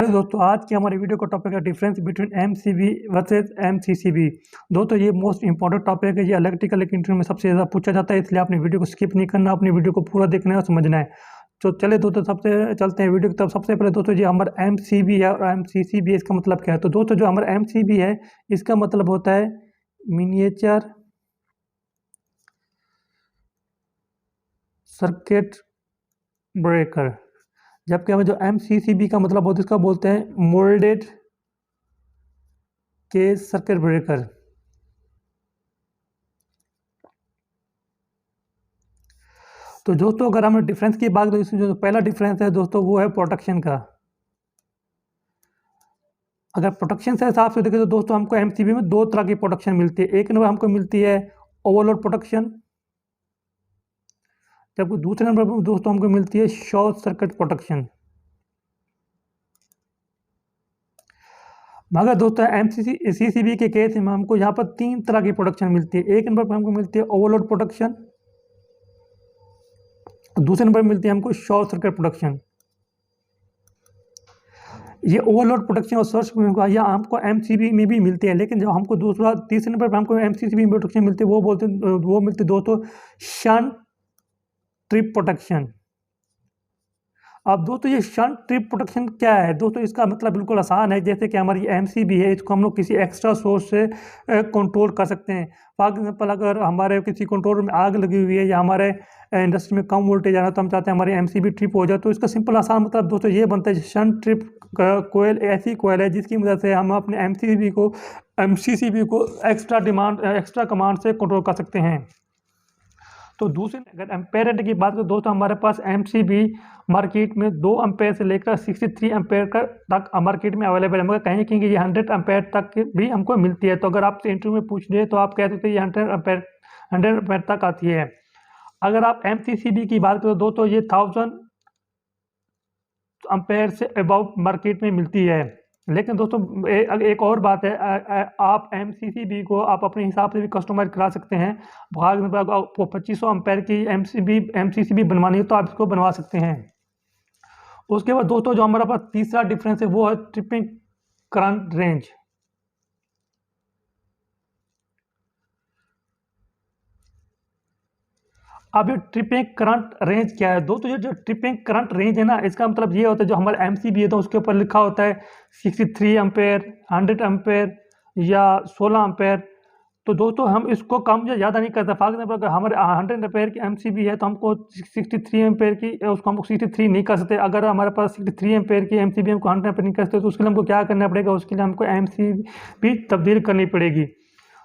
Hello दोस्तों, आज की हमारी वीडियो का टॉपिक है difference between MCB versus MCCB. दोस्तों ये मोस्ट इंपॉर्टेंट टॉपिक है, ये इलेक्ट्रिकल इंटरव्यू में सबसे ज़्यादा पूछा जाता है, इसलिए आपने वीडियो को स्किप नहीं करना, अपनी वीडियो को पूरा देखना है और समझना है। तो चले दोस्तों, सबसे चलते हैं वीडियो की तरफ। सबसे पहले दोस्तों, ये हमारा एमसीबी है और एमसीसीबी इसका मतलब क्या है। तो दोस्तों जो हमारा एमसीबी है इसका मतलब होता है मिनिएचर सर्किट ब्रेकर, जबकि हमें जो एमसीसीबी का मतलब होता है इसका बोलते हैं मोल्डेड केस सर्किट ब्रेकर। तो दोस्तों अगर हम डिफरेंस की बात करें, इसमें जो पहला डिफरेंस है दोस्तों वो है प्रोटेक्शन का। अगर प्रोटेक्शन से हिसाब से देखें तो दोस्तों हमको एमसीबी में दो तरह की प्रोटेक्शन मिलती है। एक नंबर हमको मिलती है ओवरलोड प्रोटेक्शन, जबकि दूसरे नंबर पर दोस्तों हमको मिलती है शॉर्ट सर्किट प्रोटेक्शन। मगर दोस्तों एमसीसीबी के केस में हमको यहाँ पर तीन तरह की प्रोटेक्शन मिलती है। एक नंबर पर हमको मिलती है ओवरलोड प्रोटेक्शन, दूसरे नंबर पर मिलती है हमको शॉर्ट सर्किट प्रोटेक्शन। ये ओवरलोड प्रोटेक्शन और शॉर्ट सर्किट यह हमको एमसीबी में भी मिलती है, लेकिन जब हमको तीसरे नंबर पर हमको एमसीसीबी में प्रोटेक्शन मिलती है वो मिलती है दोस्तों शंट ट्रिप प्रोटेक्शन। अब दोस्तों ये शंट ट्रिप प्रोटेक्शन क्या है दोस्तों, इसका मतलब बिल्कुल आसान है। जैसे कि हमारी एमसीबी है, इसको हम लोग किसी एक्स्ट्रा सोर्स से कंट्रोल कर सकते हैं। फॉर एग्जाम्पल अगर हमारे किसी कंट्रोलर में आग लगी हुई है या हमारे इंडस्ट्री में कम वोल्टेज आ रहा है, तो हम चाहते हैं हमारी एमसीबी ट्रिप हो जाए, तो इसका सिंपल आसान मतलब दोस्तों ये बनता है शंट ट्रिप कोयल ऐसी कोयल है जिसकी मदद से हम अपने एमसीसीबी को एक्स्ट्रा कमांड से कंट्रोल कर सकते हैं। तो दूसरे अगर एम्पेयर रेट की बात करें दोस्तों, हमारे पास एमसीबी मार्केट में 2 एम्पेयर से लेकर 63 एम्पेयर तक मार्केट में अवेलेबल है, मगर कहीं कि ये 100 एम्पेयर तक भी हमको मिलती है। तो अगर आपसे इंटरव्यू में पूछ ले तो आप कह सकते हैं ये 100 एम्पेयर तक आती है। अगर आप एमसीसीबी की बात करें दोस्तों, ये 1000 एम्पेयर से अबव मार्केट में मिलती है। लेकिन दोस्तों एक और बात है, आप एमसीसीबी को आप अपने हिसाब से भी कस्टमाइज करा सकते हैं। भाग में आपको 2500 एम्पेयर की एमसीसीबी बनवानी है तो आप इसको बनवा सकते हैं। उसके बाद दोस्तों जो हमारे पास तीसरा डिफरेंस है वो है ट्रिपिंग करंट रेंज। अब ये ट्रिपिंग करंट रेंज क्या है दोस्तों, ये जो ट्रिपिंग करंट रेंज है ना, इसका मतलब ये होता है जो हमारा एमसीबी है तो उसके ऊपर लिखा होता है 63 एम्पेयर, 100 एम्पेयर या 16 एम्पेयर। तो दोस्तों हम इसको कम या ज़्यादा नहीं करते। फॉर एग्जाम्पल अगर हमारे 100 एम्पेयर की एमसीबी है तो हमको 63 एम्पेयर की उसको हमको 63 नहीं कर सकते। अगर हमारे पास 63 एम्पेयर की एमसीबी हमको 100 एम्पेयर नहीं कर सकते तो उसके लिए हमको क्या करना पड़ेगा, उसके लिए हमको एमसीबी तब्दील करनी पड़ेगी।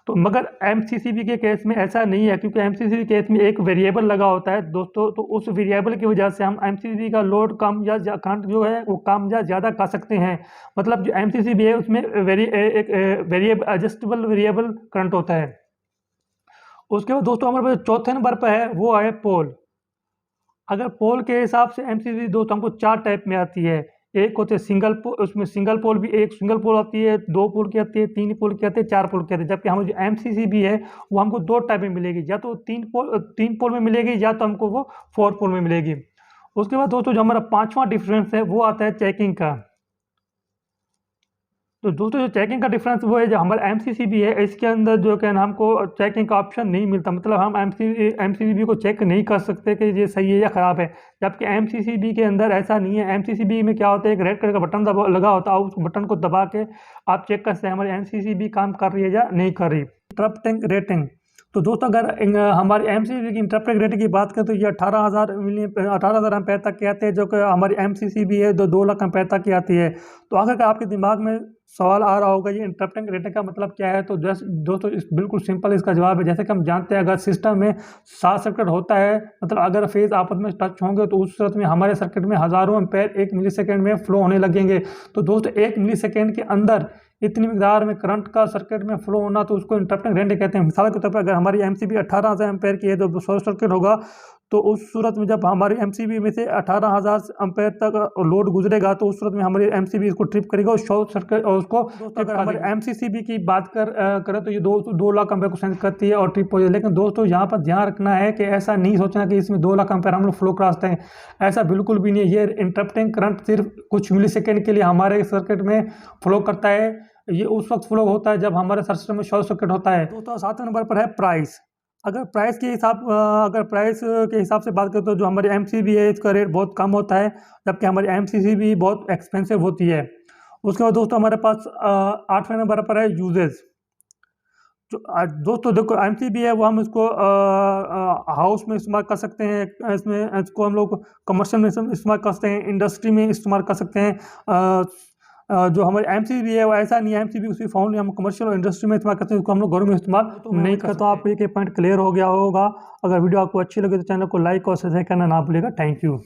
तो मगर एमसीसीबी के केस में ऐसा नहीं है, क्योंकि एमसीसीबी केस में एक वेरिएबल लगा होता है दोस्तों। तो उस वेरिएबल की वजह से हम एमसीसीबी का लोड कम या करंट जो है वो कम या ज़्यादा कर सकते हैं। मतलब जो एमसीसीबी है उसमें एडजस्टेबल वेरिएबल करंट होता है। उसके बाद दोस्तों हमारे पास चौथे नंबर पर है वो है पोल। अगर पोल के हिसाब से एमसीसीबी दोस्तों हमको 4 टाइप में आती है। एक होते हैं सिंगल पोल, उसमें सिंगल पोल भी एक सिंगल पोल आती है, 2 पोल की आती है, 3 पोल की आती है, 4 पोल की आती है। जबकि हमारी जो एमसीसीबी है वो हमको 2 टाइप में मिलेगी, या तो 3 पोल में मिलेगी या तो हमको वो 4 पोल में मिलेगी। उसके बाद दोस्तों जो हमारा 5वां डिफरेंस है वो आता है चेकिंग का। तो दोस्तों जो चेकिंग का डिफरेंस वो है, जो हमारा एमसीसीबी है इसके अंदर जो कि हमको चेकिंग का ऑप्शन नहीं मिलता। मतलब हम एमसीसीबी को चेक नहीं कर सकते कि ये सही है या ख़राब है, जबकि एमसीसीबी के अंदर ऐसा नहीं है। एमसीसीबी में क्या होता है, एक रेड कलर का बटन लगा होता है, उस बटन को दबा के आप चेक कर सकते हैं हमारी एमसीसीबी काम कर रही है या नहीं कर रही। इंटरप्टिंग रेटिंग, तो दोस्तों अगर हमारी एमसीसीबी की इंटरप्टिंग रेटिंग की बात करें तो ये 18,000 एम्पेयर तक की आती है, जो कि हमारी एमसीसीबी है 2 लाख एम्पेयर तक की आती है। तो अगर आपके दिमाग में सवाल आ रहा होगा ये इंटरप्टिंग रेटिंग का मतलब क्या है, तो दोस्तों बिल्कुल सिंपल इसका जवाब है। जैसे कि हम जानते हैं अगर सिस्टम में शॉर्ट सर्किट होता है, मतलब अगर फेज आपस में टच होंगे तो उस सूरत में हमारे सर्किट में हज़ारों एम्पेयर 1 मिलीसेकंड में फ्लो होने लगेंगे। तो दोस्तों 1 मिलीसेकंड के अंदर इतनी मिकदार में करंट का सर्किट में फ्लो होना, तो उसको इंटरप्टिंग रेटिंग कहते हैं। मिसाल के तौर पर अगर हमारी एमसीबी 18,000 एम्पेयर की है तो शॉर्ट सर्किट होगा तो उस सूरत में जब हमारी एमसीबी में से 18,000 एम्पेयर तक लोड गुजरेगा तो उस सूरत में हमारी एमसीबी इसको ट्रिप करेगा और शॉर्ट सर्किट और उसको अगर हमारे एमसीसीबी की बात करें तो ये 2 लाख एम्पेयर को सेंस करती है और ट्रिप हो जाए। लेकिन दोस्तों यहाँ पर ध्यान रखना है कि ऐसा नहीं सोचना कि इसमें 2 लाख एम्पेयर हम लोग फ्लो कराते हैं, ऐसा बिल्कुल भी नहीं है। ये इंटरप्टिंग करंट सिर्फ कुछ मिली सेकेंड के लिए हमारे सर्किट में फ्लो करता है। ये उस वक्त फ्लो होता है जब हमारे सिस्टम में शॉर्ट सर्किट होता है। दोस्तों 7वें नंबर पर है प्राइस। अगर प्राइस के हिसाब से बात करें तो जो हमारी एमसीबी है इसका रेट बहुत कम होता है, जबकि हमारी एमसीसीबी बहुत एक्सपेंसिव होती है। उसके बाद दोस्तों हमारे पास 8वें नंबर पर है यूजेस। जो दोस्तों देखो एमसीबी है वो हम इसको हाउस में इस्तेमाल कर सकते हैं, इसको हम लोग कमर्शियल में इस्तेमाल कर सकते हैं, इंडस्ट्री में इस्तेमाल कर सकते हैं। जो हमारे एमसीबी है वो ऐसा नहीं है, एमसीबी उसी फाउंड हम कमर्शियल और इंडस्ट्री में इस्तेमाल करते हैं, उसको हम लोग घरों में इस्तेमाल नहीं करते। तो आप ये पॉइंट क्लियर हो गया होगा। अगर वीडियो आपको अच्छी लगे तो चैनल को लाइक और सब्सक्राइब करना ना भूलिएगा। Thank you.